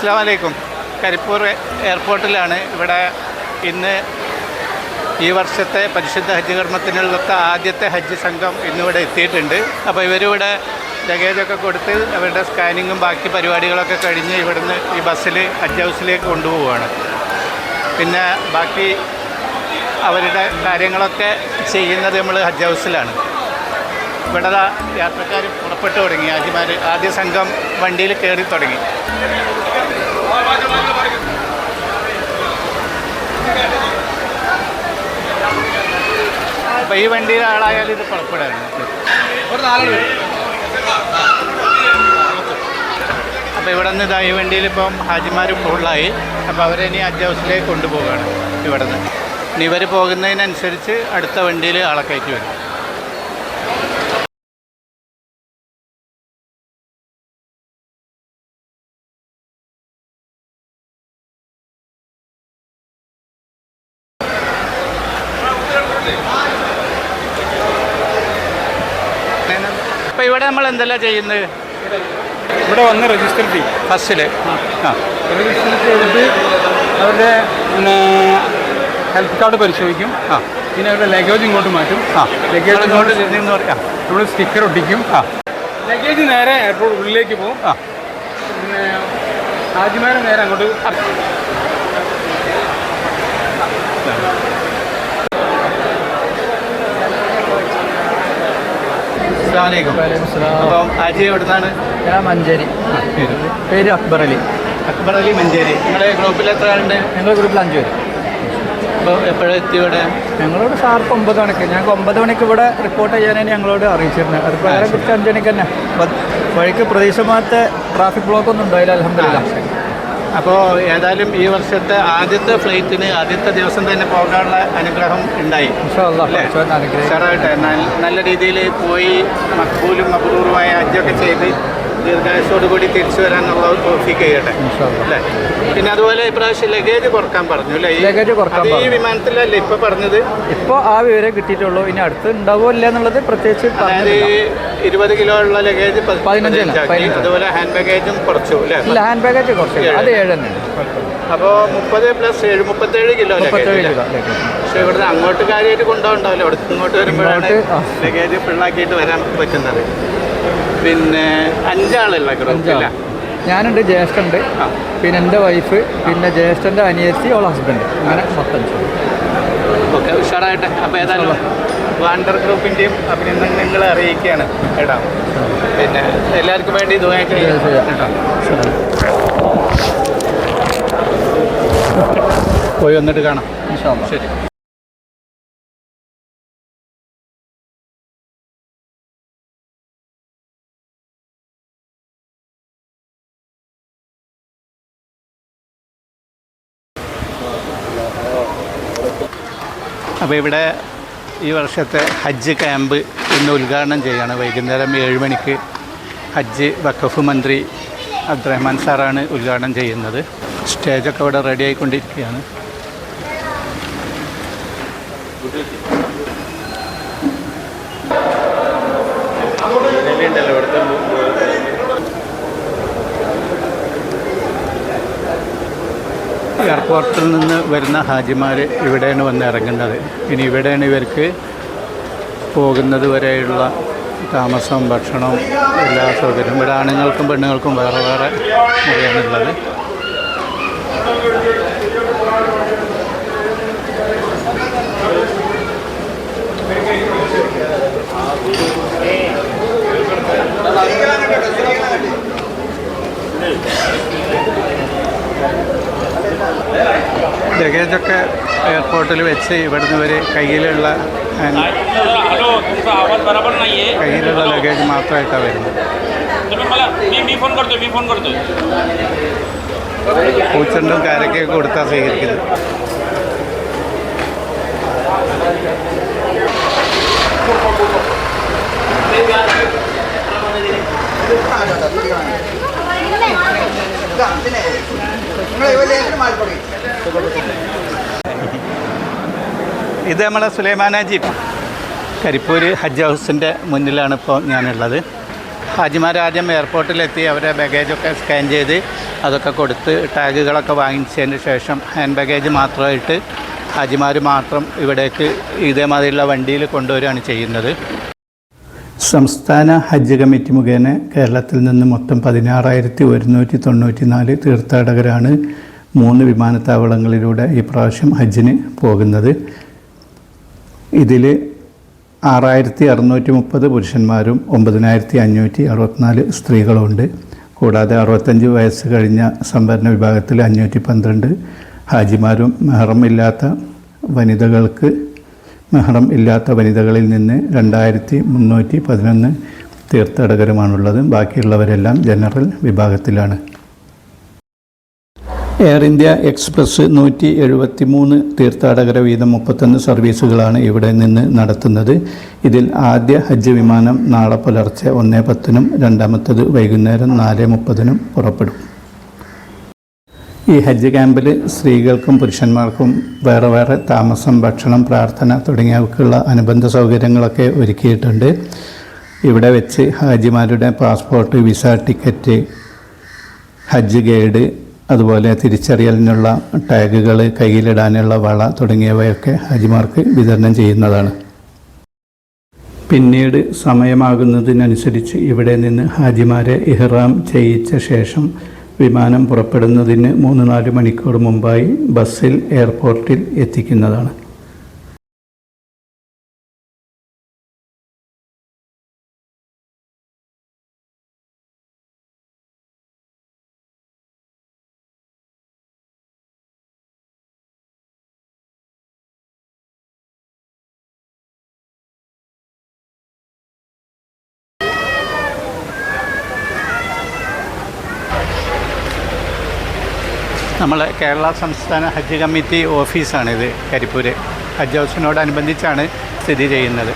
അസ്സലാമു അലൈക്കും. കരിപ്പൂർ എയർപോർട്ടിലാണ്. ഇവിടെ ഇന്ന് ഈ വർഷത്തെ പരിശുദ്ധ ഹജ്ജ് കർമ്മത്തിനുള്ള ആദ്യത്തെ ഹജ്ജ് സംഘം ഇന്നിവിടെ എത്തിയിട്ടുണ്ട്. അപ്പോൾ ഇവരിവിടെ ലഗേജൊക്കെ കൊടുത്ത് അവരുടെ സ്കാനിങ്ങും ബാക്കി പരിപാടികളൊക്കെ കഴിഞ്ഞ് ഇവിടുന്ന് ഈ ബസ്സിൽ ഹജ്ജ് ഹൗസിലേക്ക് കൊണ്ടുപോവുകയാണ്. പിന്നെ ബാക്കി അവരുടെ കാര്യങ്ങളൊക്കെ ചെയ്യുന്നത് നമ്മൾ ഹജ്ജ് ഹൗസിലാണ്. ഇവിടെ യാത്രക്കാർ പുറപ്പെട്ടു തുടങ്ങി. ഹാജിമാർ ആദ്യ സംഘം വണ്ടിയിൽ കയറി തുടങ്ങി. അപ്പോൾ ഈ വണ്ടിയിൽ ആളായാലും ഇത് പുറപ്പെടാറുണ്ട്. അപ്പോൾ ഇവിടെ നിന്ന് ഇതാ ഈ വണ്ടിയിൽ ഇപ്പം ഹാജിമാർ ഫുള്ളായി. അപ്പോൾ അവരെ ഇനി ഹജ്ജ് ഹൗസിലേക്ക് കൊണ്ടുപോവുകയാണ്. ഇവിടെ നിന്ന് ഇനി ഇവർ പോകുന്നതിനനുസരിച്ച് അടുത്ത വണ്ടിയിൽ ആളെ കയറ്റി വരും. അപ്പോൾ ഇവിടെ നമ്മൾ എന്തെല്ലാം ചെയ്യുന്നത്? ഇവിടെ വന്ന് രജിസ്റ്റർ ചെയ്യും ഫസ്റ്റിൽ. രജിസ്റ്റർ ചെയ്തിട്ട് അവരുടെ ഹെൽത്ത് കാർഡ് പരിശോധിക്കും. പിന്നെ അവരുടെ ലഗേജ് ഇങ്ങോട്ട് മാറ്റും. ലഗേജ് ഇങ്ങോട്ട് നിന്ന് പറയാം. നമ്മൾ സ്റ്റിക്കർ ഒട്ടിക്കും. ലഗേജ് നേരെ എയർപോർട്ട് ഉള്ളിലേക്ക് പോകും. പിന്നെ ഹാജിമാരെ നേരെ അങ്ങോട്ട്. അപ്പം ഹാജി എവിടുന്നാണ്? ഞാൻ മഞ്ചേരി. പേര് അക്ബർ അലി. അക്ബർ അലി, മഞ്ചേരി. നിങ്ങളുടെ ഗ്രൂപ്പിൽ എത്ര ആളുണ്ട്? ഞങ്ങളുടെ ഗ്രൂപ്പിൽ 5 പേര്. അപ്പോൾ എപ്പോഴെത്തി ഇവിടെ? ഞങ്ങളോട് ഷാർപ്പ് 9 മണിക്ക്. ഞങ്ങൾക്ക് 9 മണിക്ക് ഇവിടെ റിപ്പോർട്ട് ചെയ്യാനാണ് ഞങ്ങളോട് അറിയിച്ചിരുന്നത്. അത് പ്രകാരം കൃത്യം 5 മണിക്ക് തന്നെ. വഴിക്ക് പ്രതീക്ഷമാകത്തെ ട്രാഫിക് ബ്ലോക്ക് ഒന്നും ഉണ്ടായില്ല, അൽഹംദുലില്ലാഹ്. അപ്പോൾ ഏതായാലും ഈ വർഷത്തെ ആദ്യത്തെ ഫ്ലൈറ്റിന് ആദ്യത്തെ ദിവസം തന്നെ പോകാനുള്ള അനുഗ്രഹം ഉണ്ടായി. ഉഷാറായിട്ട് നല്ല രീതിയിൽ പോയി മഖ്ബൂലും മബ്റൂറുമായ ഹജ്ജൊക്കെ ചെയ്ത് ദീർഘായുസ്സോടുകൂടി തിരിച്ചു വരാനുള്ള തോഫീക്ക് ചെയ്യട്ടെ അല്ലേ. പിന്നെ അതുപോലെ ഇപ്രാവശ്യം ലഗേജ് കുറക്കാൻ പറഞ്ഞു അല്ലേ? ലഗേജ് കുറക്കാൻ ഈ വിമാനത്തിലല്ലേ ഇപ്പോൾ പറഞ്ഞത്? ഇപ്പോൾ ആ വിവരം കിട്ടിയിട്ടുള്ളൂ. ഇനി അടുത്ത് ഉണ്ടാവോ ഇല്ല എന്നുള്ളത് പ്രത്യേകിച്ച്. അതായത് 20 കിലോ ഉള്ള ലഗേജ് 15. അതുപോലെ ഹാൻഡ് ബാഗേജും കുറച്ചു അല്ലേ? ഇല്ല, ഹാൻഡ് ബാഗേജ് കുറച്ച്. അത് 7 തന്നെയാണ്. അപ്പോൾ 30 + 7 37 കിലോ ലഗേജ്. പക്ഷേ ഇവിടുന്ന് അങ്ങോട്ട് കാര്യമായിട്ട് കൊണ്ടുപോകണ്ടാവില്ല. അവിടെ ഇങ്ങോട്ട് വരുമ്പോഴാണ് ലഗേജ് ഫുള്ളാക്കിയിട്ട് വരാൻ പറ്റുന്നത്. പിന്നെ 5 ആളല്ല ഗ്രൂപ്പില്ല. ഞാനുണ്ട്, ജ്യേഷ്ഠനുണ്ട്, പിന്നെ എൻ്റെ വൈഫ്, പിന്നെ ജ്യേഷ്ഠൻ്റെ അനിയത്തി, അവളെ ഹസ്ബൻഡ്, അങ്ങനെ മൊത്തം. ഓക്കെ, ഉഷാറായിട്ട്. അപ്പോൾ ഏതായാലും വാണ്ടർ ഗ്രൂപ്പിൻ്റെയും അഭിനന്ദനങ്ങൾ അറിയിക്കുകയാണ് കേട്ടോ. പിന്നെ എല്ലാവർക്കും വേണ്ടി ദുആ ചെയ്യാം കേട്ടോ. പോയി വന്നിട്ട് കാണാം. ശരി. അപ്പോൾ ഇവിടെ ഈ വർഷത്തെ ഹജ്ജ് ക്യാമ്പ് ഇന്ന് ഉദ്ഘാടനം ചെയ്യുകയാണ്. വൈകുന്നേരം 7 മണിക്ക് ഹജ്ജ് വഖഫ് മന്ത്രി അബ്ദുറഹ്മാൻ സാറാണ് ഉദ്ഘാടനം ചെയ്യുന്നത്. സ്റ്റേജൊക്കെ ഇവിടെ റെഡി ആയിക്കൊണ്ടിരിക്കുകയാണ്. എയർപോർട്ടിൽ നിന്ന് വരുന്ന ഹാജിമാർ ഇവിടെയാണ് വന്ന് ഇറങ്ങുന്നത്. ഇനി ഇവിടെയാണ് ഇവർക്ക് പോകുന്നത് വരെയുള്ള താമസവും ഭക്ഷണവും എല്ലാ സൗകര്യവും. ഇവിടെ ആണുങ്ങൾക്കും പെണ്ണുങ്ങൾക്കും വേറെ വേറെ മുറിയാണുള്ളത്. ലഗേജൊക്കെ എയർപോർട്ടിൽ വെച്ച് ഇവിടുന്ന് വരെ കയ്യിലുള്ള ലഗേജ് മാത്രമായിട്ടാണ് വരുന്നത്. പൂച്ചണ്ടും കാരക്കൊക്കെ കൊടുത്താൽ സ്വീകരിക്കുന്നത്. ഇത് നമ്മളെ സുലൈമാൻ ഹാജി കരിപ്പൂർ ഹജ്ജ് ഹൗസിൻ്റെ മുന്നിലാണ് ഇപ്പോൾ ഞാനുള്ളത്. ഹാജിമാർ ആദ്യം എയർപോർട്ടിലെത്തി അവരുടെ ബാഗേജൊക്കെ സ്കാൻ ചെയ്ത് അതൊക്കെ കൊടുത്ത് ടാഗുകളൊക്കെ വാങ്ങിച്ചതിന് ശേഷം ഹാൻഡ് ബാഗേജ് മാത്രമായിട്ട് ഹാജിമാർ മാത്രം ഇവിടേക്ക് ഇതേമാതിരിയുള്ള വണ്ടിയിൽ കൊണ്ടുവരികയാണ് ചെയ്യുന്നത്. സംസ്ഥാന ഹജ്ജ് കമ്മിറ്റി മുഖേന കേരളത്തിൽ നിന്ന് മൊത്തം 16,194 തീർത്ഥാടകരാണ് 3 വിമാനത്താവളങ്ങളിലൂടെ ഈ പ്രാവശ്യം ഹജ്ജിന് പോകുന്നത്. ഇതിൽ 6,630 പുരുഷന്മാരും 9,564 സ്ത്രീകളുമുണ്ട്. കൂടാതെ 65 വയസ്സ് കഴിഞ്ഞ സംവരണ വിഭാഗത്തിൽ 512 ഹാജിമാരും മെഹ്റം ഇല്ലാത്ത വനിതകളിൽ നിന്ന് 2,311 തീർത്ഥാടകരുമാണുള്ളത്. ബാക്കിയുള്ളവരെല്ലാം ജനറൽ വിഭാഗത്തിലാണ്. എയർ ഇന്ത്യ എക്സ്പ്രസ് 173 തീർത്ഥാടകരെ വീതം 31 സർവീസുകളാണ് ഇവിടെ നിന്ന് നടത്തുന്നത്. ഇതിൽ ആദ്യ ഹജ്ജ് വിമാനം നാളെ പുലർച്ചെ 1:10 രണ്ടാമത്തത് വൈകുന്നേരം 4:30 പുറപ്പെടും. ഈ ഹജ്ജ് ക്യാമ്പിൽ സ്ത്രീകൾക്കും പുരുഷന്മാർക്കും വേറെ വേറെ താമസം, ഭക്ഷണം, പ്രാർത്ഥന തുടങ്ങിയവയ്ക്കുള്ള അനുബന്ധ സൗകര്യങ്ങളൊക്കെ ഒരുക്കിയിട്ടുണ്ട്. ഇവിടെ വെച്ച് ഹാജിമാരുടെ പാസ്പോർട്ട്, വിസ, ടിക്കറ്റ്, ഹജ്ജ് ഗൈഡ്, അതുപോലെ തിരിച്ചറിയലിനുള്ള ടാഗുകൾ, കയ്യിലിടാനുള്ള വള തുടങ്ങിയവയൊക്കെ ഹാജിമാർക്ക് വിതരണം ചെയ്യുന്നതാണ്. പിന്നീട് സമയമാകുന്നതിനനുസരിച്ച് ഇവിടെ നിന്ന് ഹാജിമാരെ ഇഹ്റാം ചെയ്യിച്ച ശേഷം വിമാനം പുറപ്പെടുന്നതിന് 3-4 മണിക്കൂർ മുമ്പായി ബസ്സിൽ എയർപോർട്ടിൽ എത്തിക്കുന്നതാണ്. നമ്മൾ കേരള സംസ്ഥാന ഹജ്ജ് കമ്മിറ്റി ഓഫീസാണിത്. കരിപ്പൂർ ഹജ്ജ് ഹൗസിനോടനുബന്ധിച്ചാണ് സ്ഥിതി ചെയ്യുന്നത്.